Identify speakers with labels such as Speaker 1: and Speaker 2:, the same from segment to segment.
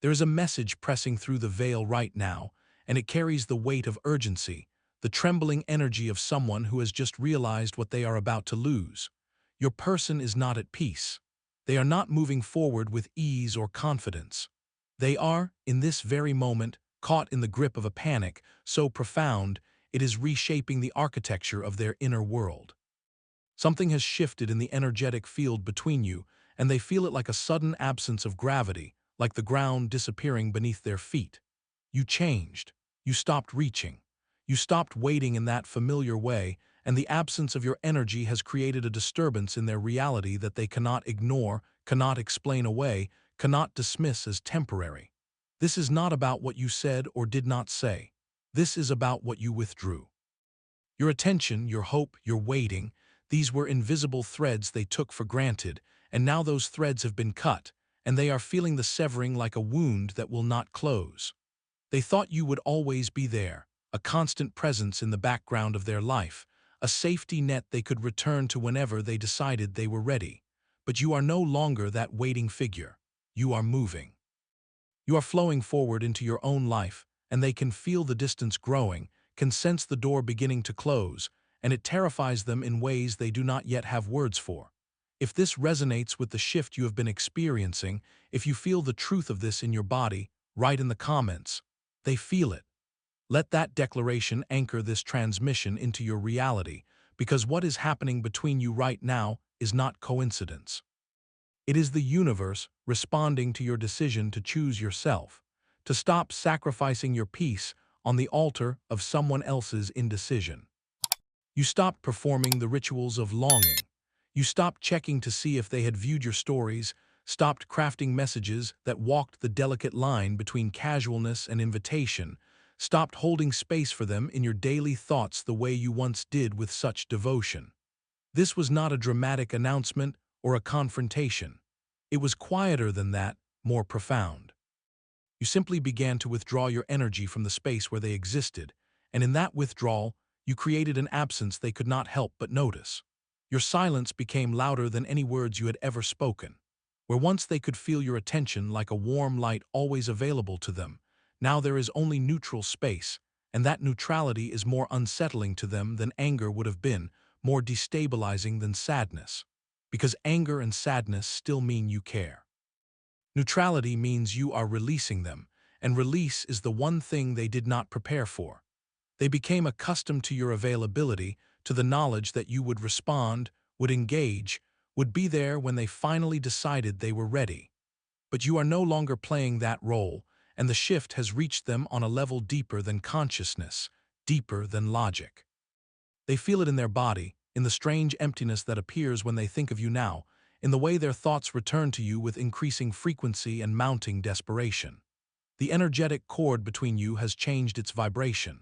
Speaker 1: There is a message pressing through the veil right now, and it carries the weight of urgency, the trembling energy of someone who has just realized what they are about to lose. Your person is not at peace. They are not moving forward with ease or confidence. They are, in this very moment, caught in the grip of a panic so profound it is reshaping the architecture of their inner world. Something has shifted in the energetic field between you, and they feel it like a sudden absence of gravity, like the ground disappearing beneath their feet. You changed. You stopped reaching. You stopped waiting in that familiar way, and the absence of your energy has created a disturbance in their reality that they cannot ignore, cannot explain away, cannot dismiss as temporary. This is not about what you said or did not say. This is about what you withdrew. Your attention, your hope, your waiting, these were invisible threads they took for granted, and now those threads have been cut, and they are feeling the severing like a wound that will not close. They thought you would always be there, a constant presence in the background of their life, a safety net they could return to whenever they decided they were ready. But you are no longer that waiting figure. You are moving. You are flowing forward into your own life, and they can feel the distance growing, can sense the door beginning to close, and it terrifies them in ways they do not yet have words for. If this resonates with the shift you have been experiencing, if you feel the truth of this in your body, write in the comments. They feel it. Let that declaration anchor this transmission into your reality, because what is happening between you right now is not coincidence. It is the universe responding to your decision to choose yourself, to stop sacrificing your peace on the altar of someone else's indecision. You stopped performing the rituals of longing. You stopped checking to see if they had viewed your stories, stopped crafting messages that walked the delicate line between casualness and invitation, stopped holding space for them in your daily thoughts the way you once did with such devotion. This was not a dramatic announcement or a confrontation. It was quieter than that, more profound. You simply began to withdraw your energy from the space where they existed, and in that withdrawal, you created an absence they could not help but notice. Your silence became louder than any words you had ever spoken. Where once they could feel your attention like a warm light always available to them, now there is only neutral space, and that neutrality is more unsettling to them than anger would have been, more destabilizing than sadness. Because anger and sadness still mean you care. Neutrality means you are releasing them, and release is the one thing they did not prepare for. They became accustomed to your availability, to the knowledge that you would respond, would engage, would be there when they finally decided they were ready. But you are no longer playing that role, and the shift has reached them on a level deeper than consciousness, deeper than logic. They feel it in their body, in the strange emptiness that appears when they think of you now, in the way their thoughts return to you with increasing frequency and mounting desperation. The energetic cord between you has changed its vibration.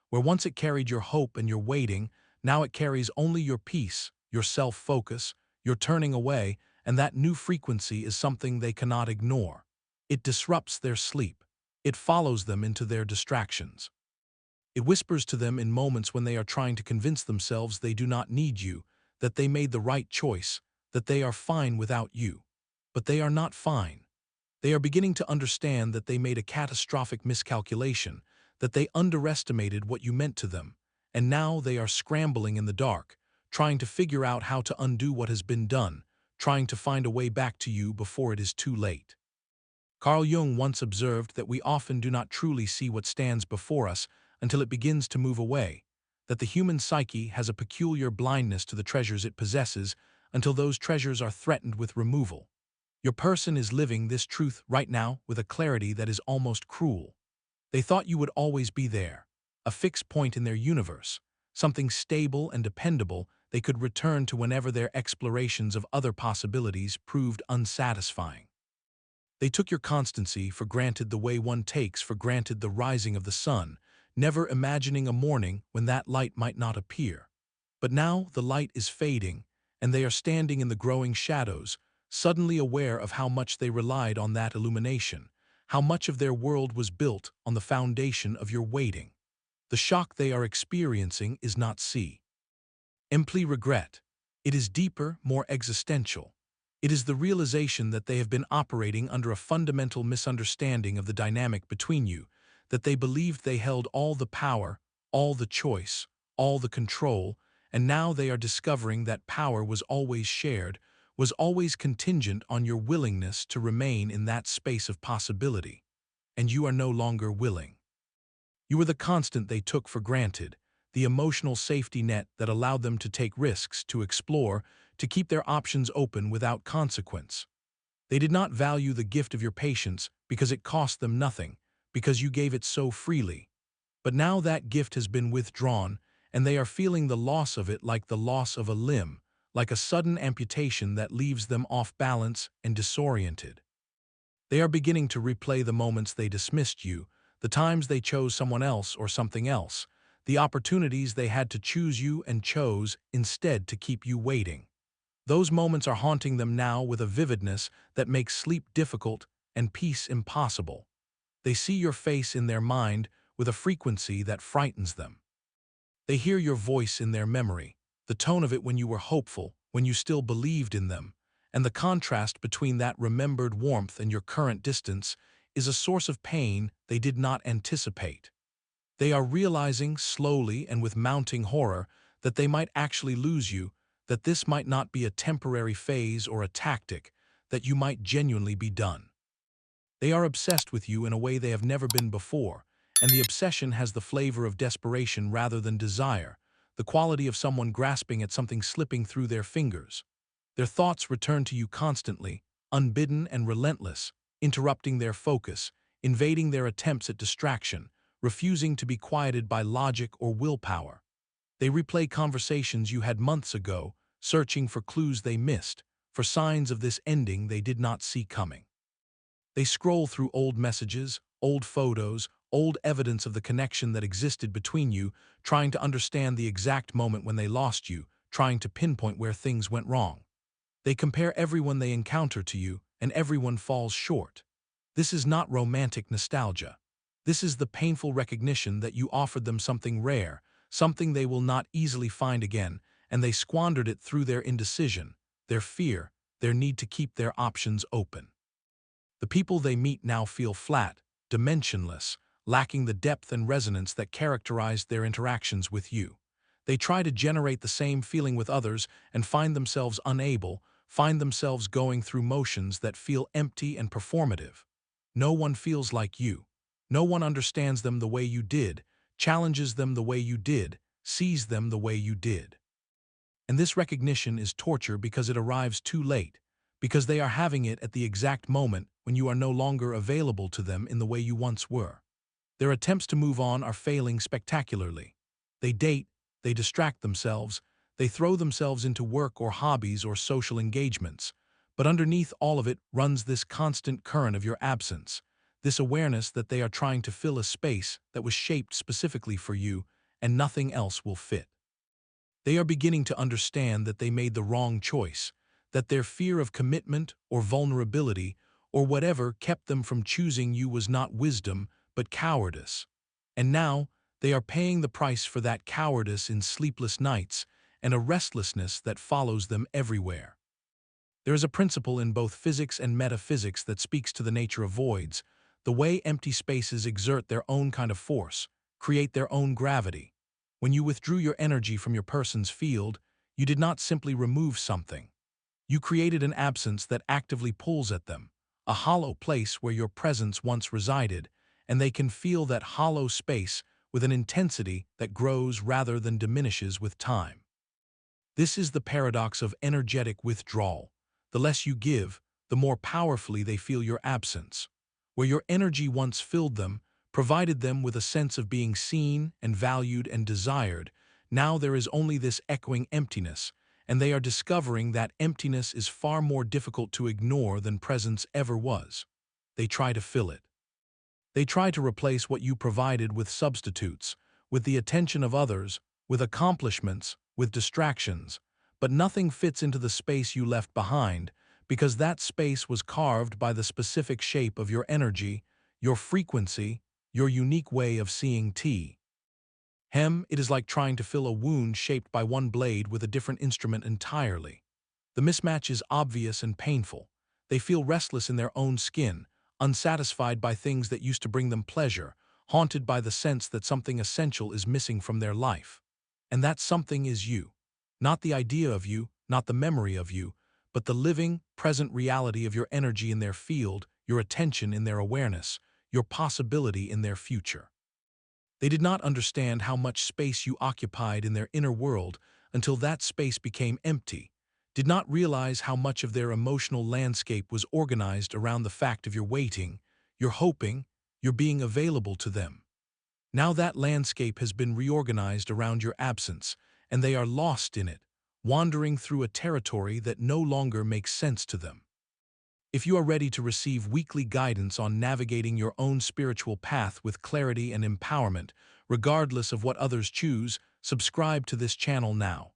Speaker 1: Where once it carried your hope and your waiting, now it carries only your peace, your self-focus, your turning away, and that new frequency is something they cannot ignore. It disrupts their sleep. It follows them into their distractions. It whispers to them in moments when they are trying to convince themselves they do not need you, that they made the right choice, that they are fine without you. But they are not fine. They are beginning to understand that they made a catastrophic miscalculation, that they underestimated what you meant to them, and now they are scrambling in the dark, trying to figure out how to undo what has been done, trying to find a way back to you before it is too late. Carl Jung once observed that we often do not truly see what stands before us until it begins to move away, that the human psyche has a peculiar blindness to the treasures it possesses until those treasures are threatened with removal. Your person is living this truth right now with a clarity that is almost cruel. They thought you would always be there, a fixed point in their universe, something stable and dependable they could return to whenever their explorations of other possibilities proved unsatisfying. They took your constancy for granted the way one takes for granted the rising of the sun, never imagining a morning when that light might not appear. But now the light is fading, and they are standing in the growing shadows, suddenly aware of how much they relied on that illumination, how much of their world was built on the foundation of your waiting. The shock they are experiencing is not empty regret. It is deeper, more existential. It is the realization that they have been operating under a fundamental misunderstanding of the dynamic between you, that they believed they held all the power, all the choice, all the control, and now they are discovering that power was always shared, was always contingent on your willingness to remain in that space of possibility, and you are no longer willing. You were the constant they took for granted, the emotional safety net that allowed them to take risks, to explore, to keep their options open without consequence. They did not value the gift of your patience because it cost them nothing, because you gave it so freely. But now that gift has been withdrawn, and they are feeling the loss of it like the loss of a limb, like a sudden amputation that leaves them off balance and disoriented. They are beginning to replay the moments they dismissed you, the times they chose someone else or something else, the opportunities they had to choose you and chose instead to keep you waiting. Those moments are haunting them now with a vividness that makes sleep difficult and peace impossible. They see your face in their mind with a frequency that frightens them. They hear your voice in their memory, the tone of it when you were hopeful, when you still believed in them, and the contrast between that remembered warmth and your current distance is a source of pain they did not anticipate. They are realizing slowly and with mounting horror that they might actually lose you, that this might not be a temporary phase or a tactic, that you might genuinely be done. They are obsessed with you in a way they have never been before, and the obsession has the flavor of desperation rather than desire, the quality of someone grasping at something slipping through their fingers. Their thoughts return to you constantly, unbidden and relentless, interrupting their focus, invading their attempts at distraction, refusing to be quieted by logic or willpower. They replay conversations you had months ago, searching for clues they missed, for signs of this ending they did not see coming. They scroll through old messages, old photos, old evidence of the connection that existed between you, trying to understand the exact moment when they lost you, trying to pinpoint where things went wrong. They compare everyone they encounter to you, and everyone falls short. This is not romantic nostalgia. This is the painful recognition that you offered them something rare, something they will not easily find again, and they squandered it through their indecision, their fear, their need to keep their options open. The people they meet now feel flat, dimensionless, lacking the depth and resonance that characterized their interactions with you. They try to generate the same feeling with others and find themselves unable, find themselves going through motions that feel empty and performative. No one feels like you. No one understands them the way you did, challenges them the way you did, sees them the way you did. And this recognition is torture because it arrives too late, because they are having it at the exact moment when you are no longer available to them in the way you once were. Their attempts to move on are failing spectacularly. They date, they distract themselves, they throw themselves into work or hobbies or social engagements, but underneath all of it runs this constant current of your absence, this awareness that they are trying to fill a space that was shaped specifically for you and nothing else will fit. They are beginning to understand that they made the wrong choice, that their fear of commitment or vulnerability or whatever kept them from choosing you was not wisdom, but cowardice. And now, they are paying the price for that cowardice in sleepless nights and a restlessness that follows them everywhere. There is a principle in both physics and metaphysics that speaks to the nature of voids, the way empty spaces exert their own kind of force, create their own gravity. When you withdrew your energy from your person's field, you did not simply remove something. You created an absence that actively pulls at them, a hollow place where your presence once resided, and they can feel that hollow space with an intensity that grows rather than diminishes with time. This is the paradox of energetic withdrawal. The less you give, the more powerfully they feel your absence. Where your energy once filled them, provided them with a sense of being seen and valued and desired, now there is only this echoing emptiness, and they are discovering that emptiness is far more difficult to ignore than presence ever was. They try to fill it. They try to replace what you provided with substitutes, with the attention of others, with accomplishments, with distractions, but nothing fits into the space you left behind, because that space was carved by the specific shape of your energy, your frequency, your unique way of seeing tea. It is like trying to fill a wound shaped by one blade with a different instrument entirely. The mismatch is obvious and painful. They feel restless in their own skin, unsatisfied by things that used to bring them pleasure, haunted by the sense that something essential is missing from their life. And that something is you. Not the idea of you, not the memory of you, but the living, present reality of your energy in their field, your attention in their awareness, your possibility in their future. They did not understand how much space you occupied in their inner world until that space became empty, did not realize how much of their emotional landscape was organized around the fact of your waiting, your hoping, your being available to them. Now that landscape has been reorganized around your absence, and they are lost in it, wandering through a territory that no longer makes sense to them. If you are ready to receive weekly guidance on navigating your own spiritual path with clarity and empowerment, regardless of what others choose, subscribe to this channel now.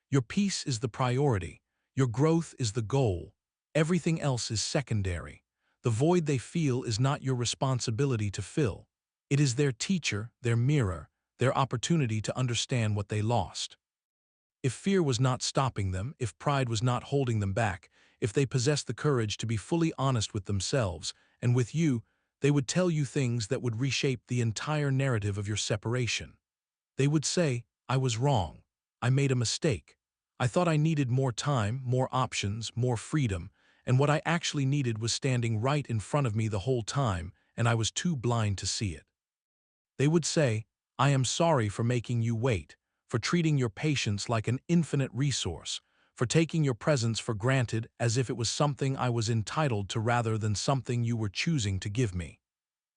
Speaker 1: Your peace is the priority. Your growth is the goal. Everything else is secondary. The void they feel is not your responsibility to fill. It is their teacher, their mirror, their opportunity to understand what they lost. If fear was not stopping them, if pride was not holding them back, if they possessed the courage to be fully honest with themselves and with you, they would tell you things that would reshape the entire narrative of your separation. They would say, "I was wrong. I made a mistake. I thought I needed more time, more options, more freedom, and what I actually needed was standing right in front of me the whole time, and I was too blind to see it." They would say, "I am sorry for making you wait, for treating your patience like an infinite resource, for taking your presence for granted as if it was something I was entitled to rather than something you were choosing to give me."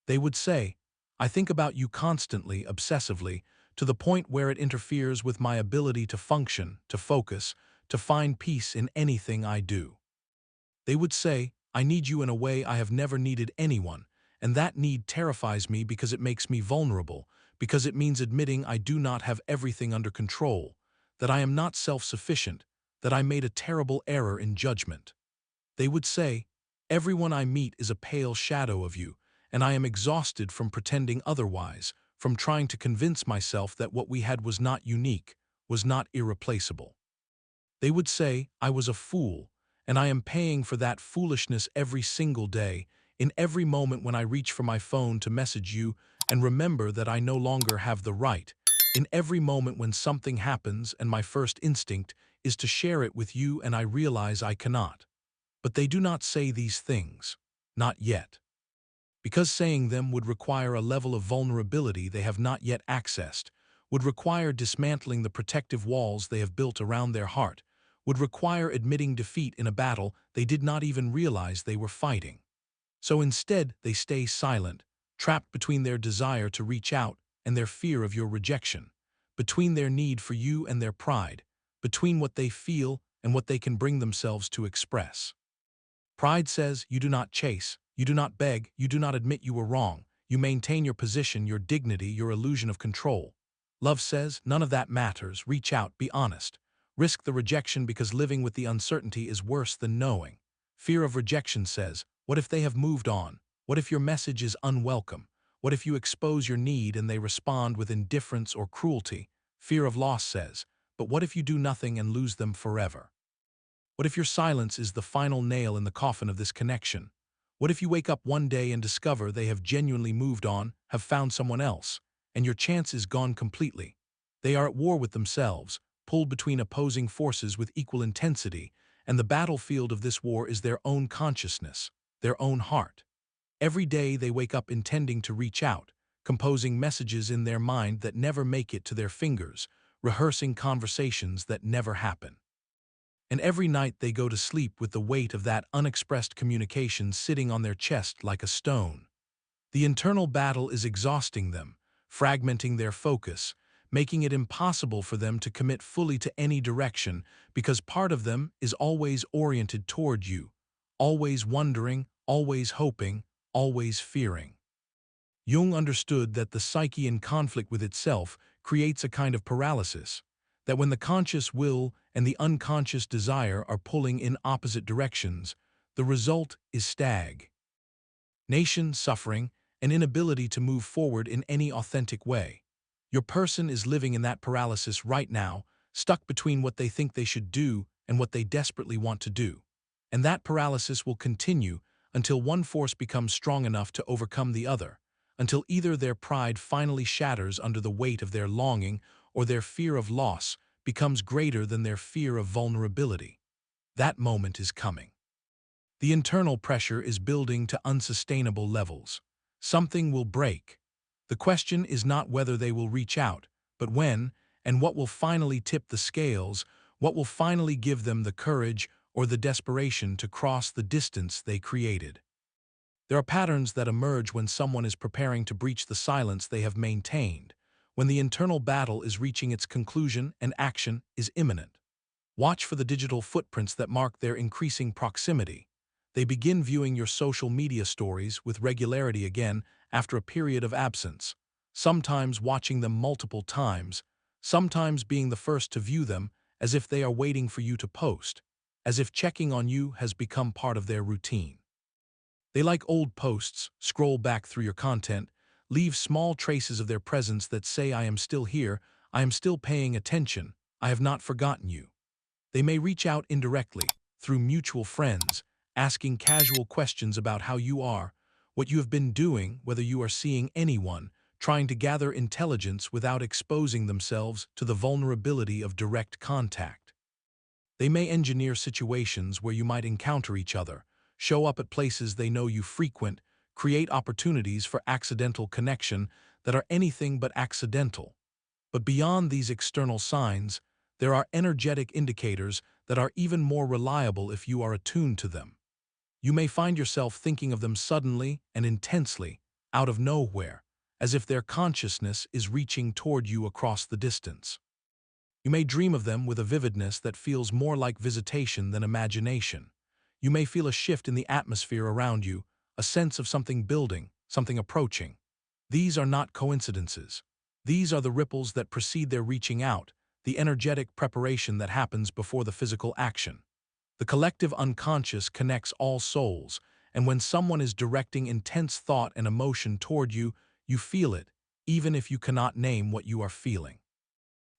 Speaker 1: They would say, "I think about you constantly, obsessively, to the point where it interferes with my ability to function, to focus, to find peace in anything I do." They would say, "I need you in a way I have never needed anyone, and that need terrifies me because it makes me vulnerable, because it means admitting I do not have everything under control, that I am not self-sufficient, that I made a terrible error in judgment." They would say, "Everyone I meet is a pale shadow of you, and I am exhausted from pretending otherwise, from trying to convince myself that what we had was not unique, was not irreplaceable." They would say, "I was a fool, and I am paying for that foolishness every single day, in every moment when I reach for my phone to message you and remember that I no longer have the right, in every moment when something happens and my first instinct is to share it with you and I realize I cannot." But they do not say these things, not yet, because saying them would require a level of vulnerability they have not yet accessed, would require dismantling the protective walls they have built around their heart, would require admitting defeat in a battle they did not even realize they were fighting. So instead, they stay silent, trapped between their desire to reach out and their fear of your rejection, between their need for you and their pride, between what they feel and what they can bring themselves to express. Pride says you do not chase, you do not beg, you do not admit you were wrong, you maintain your position, your dignity, your illusion of control. Love says none of that matters, reach out, be honest. Risk the rejection because living with the uncertainty is worse than knowing. Fear of rejection says, what if they have moved on? What if your message is unwelcome? What if you expose your need and they respond with indifference or cruelty? Fear of loss says, but what if you do nothing and lose them forever? What if your silence is the final nail in the coffin of this connection? What if you wake up one day and discover they have genuinely moved on, have found someone else, and your chance is gone completely? They are at war with themselves, pulled between opposing forces with equal intensity, and the battlefield of this war is their own consciousness, their own heart. Every day they wake up intending to reach out, composing messages in their mind that never make it to their fingers, rehearsing conversations that never happen. And every night they go to sleep with the weight of that unexpressed communication sitting on their chest like a stone. The internal battle is exhausting them, fragmenting their focus, making it impossible for them to commit fully to any direction because part of them is always oriented toward you, always wondering, always hoping, always fearing. Jung understood that the psyche in conflict with itself creates a kind of paralysis, that when the conscious will and the unconscious desire are pulling in opposite directions, the result is stagnation, suffering, and inability to move forward in any authentic way. Your person is living in that paralysis right now, stuck between what they think they should do and what they desperately want to do. And that paralysis will continue until one force becomes strong enough to overcome the other, until either their pride finally shatters under the weight of their longing or their fear of loss becomes greater than their fear of vulnerability. That moment is coming. The internal pressure is building to unsustainable levels. Something will break. The question is not whether they will reach out, but when, and what will finally tip the scales, what will finally give them the courage or the desperation to cross the distance they created. There are patterns that emerge when someone is preparing to breach the silence they have maintained, when the internal battle is reaching its conclusion and action is imminent. Watch for the digital footprints that mark their increasing proximity. They begin viewing your social media stories with regularity again after a period of absence, sometimes watching them multiple times, sometimes being the first to view them as if they are waiting for you to post, as if checking on you has become part of their routine. They like old posts, scroll back through your content, leave small traces of their presence that say, "I am still here, I am still paying attention, I have not forgotten you." They may reach out indirectly, through mutual friends, asking casual questions about how you are, what you have been doing, whether you are seeing anyone, trying to gather intelligence without exposing themselves to the vulnerability of direct contact. They may engineer situations where you might encounter each other, show up at places they know you frequent, create opportunities for accidental connection that are anything but accidental. But beyond these external signs, there are energetic indicators that are even more reliable if you are attuned to them. You may find yourself thinking of them suddenly and intensely, out of nowhere, as if their consciousness is reaching toward you across the distance. You may dream of them with a vividness that feels more like visitation than imagination. You may feel a shift in the atmosphere around you, a sense of something building, something approaching. These are not coincidences. These are the ripples that precede their reaching out, the energetic preparation that happens before the physical action. The collective unconscious connects all souls, and when someone is directing intense thought and emotion toward you, you feel it, even if you cannot name what you are feeling.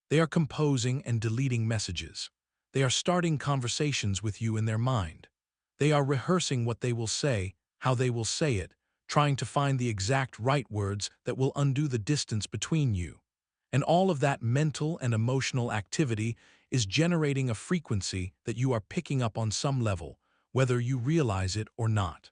Speaker 1: They are composing and deleting messages. They are starting conversations with you in their mind. They are rehearsing what they will say, how they will say it, trying to find the exact right words that will undo the distance between you. And all of that mental and emotional activity is generating a frequency that you are picking up on some level, whether you realize it or not.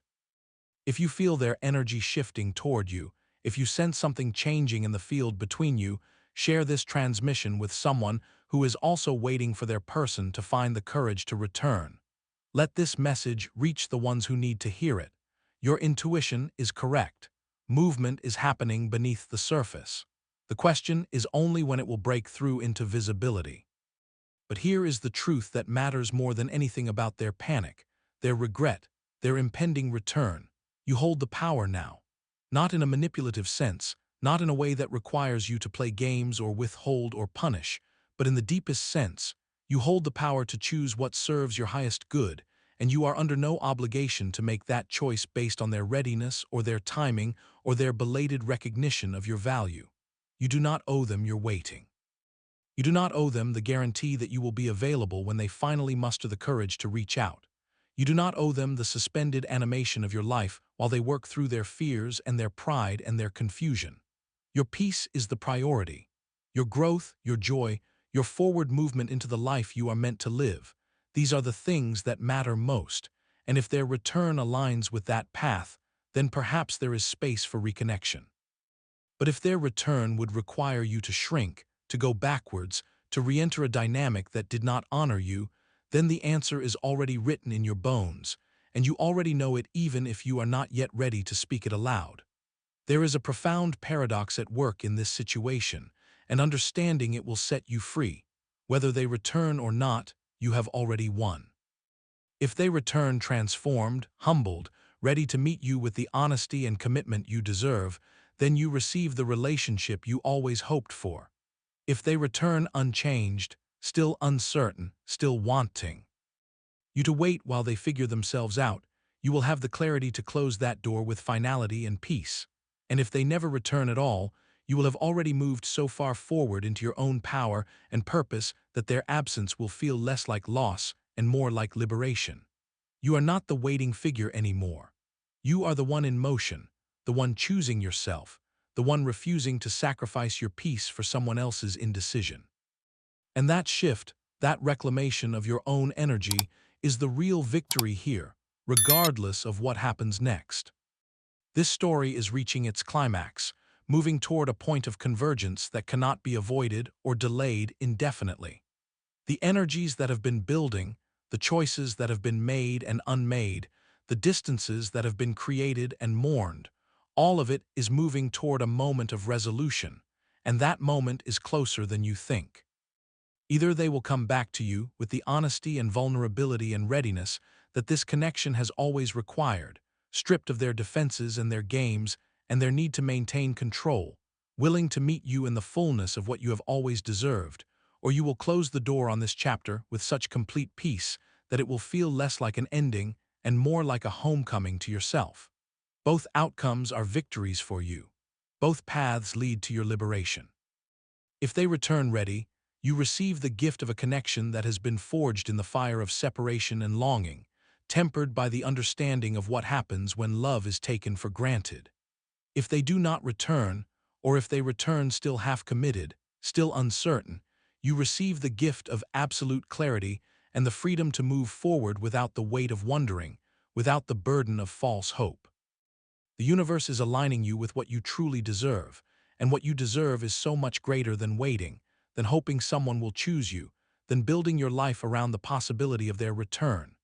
Speaker 1: If you feel their energy shifting toward you, if you sense something changing in the field between you, share this transmission with someone who is also waiting for their person to find the courage to return. Let this message reach the ones who need to hear it. Your intuition is correct. Movement is happening beneath the surface. The question is only when it will break through into visibility. But here is the truth that matters more than anything about their panic, their regret, their impending return. You hold the power now. Not in a manipulative sense, not in a way that requires you to play games or withhold or punish, but in the deepest sense, you hold the power to choose what serves your highest good, and you are under no obligation to make that choice based on their readiness or their timing or their belated recognition of your value. You do not owe them your waiting. You do not owe them the guarantee that you will be available when they finally muster the courage to reach out. You do not owe them the suspended animation of your life while they work through their fears and their pride and their confusion. Your peace is the priority. Your growth, your joy, your forward movement into the life you are meant to live. These are the things that matter most, and if their return aligns with that path, then perhaps there is space for reconnection. But if their return would require you to shrink, to go backwards, to re-enter a dynamic that did not honor you, then the answer is already written in your bones, and you already know it even if you are not yet ready to speak it aloud. There is a profound paradox at work in this situation, and understanding it will set you free. Whether they return or not, you have already won. If they return transformed, humbled, ready to meet you with the honesty and commitment you deserve, then you receive the relationship you always hoped for. If they return unchanged, still uncertain, still wanting you to wait while they figure themselves out, you will have the clarity to close that door with finality and peace. And if they never return at all, you will have already moved so far forward into your own power and purpose that their absence will feel less like loss and more like liberation. You are not the waiting figure anymore. You are the one in motion, the one choosing yourself, the one refusing to sacrifice your peace for someone else's indecision. And that shift, that reclamation of your own energy, is the real victory here, regardless of what happens next. This story is reaching its climax, moving toward a point of convergence that cannot be avoided or delayed indefinitely. The energies that have been building, the choices that have been made and unmade, the distances that have been created and mourned, all of it is moving toward a moment of resolution, and that moment is closer than you think. Either they will come back to you with the honesty and vulnerability and readiness that this connection has always required, stripped of their defenses and their games and their need to maintain control, willing to meet you in the fullness of what you have always deserved, or you will close the door on this chapter with such complete peace that it will feel less like an ending and more like a homecoming to yourself. Both outcomes are victories for you. Both paths lead to your liberation. If they return ready, you receive the gift of a connection that has been forged in the fire of separation and longing, tempered by the understanding of what happens when love is taken for granted. If they do not return, or if they return still half-committed, still uncertain, you receive the gift of absolute clarity and the freedom to move forward without the weight of wondering, without the burden of false hope. The universe is aligning you with what you truly deserve, and what you deserve is so much greater than waiting, than hoping someone will choose you, than building your life around the possibility of their return.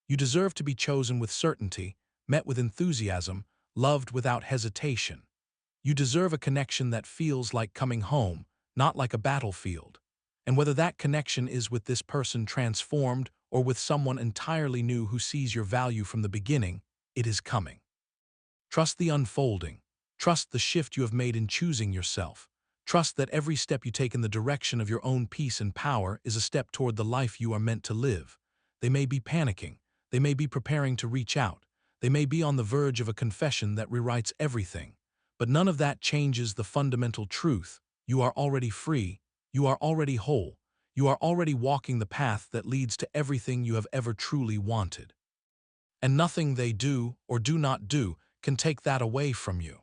Speaker 1: You deserve to be chosen with certainty, met with enthusiasm, loved without hesitation. You deserve a connection that feels like coming home, not like a battlefield. And whether that connection is with this person transformed or with someone entirely new who sees your value from the beginning, it is coming. Trust the unfolding. Trust the shift you have made in choosing yourself. Trust that every step you take in the direction of your own peace and power is a step toward the life you are meant to live. They may be panicking. They may be preparing to reach out. They may be on the verge of a confession that rewrites everything. But none of that changes the fundamental truth. You are already free. You are already whole. You are already walking the path that leads to everything you have ever truly wanted. And nothing they do or do not do can take that away from you.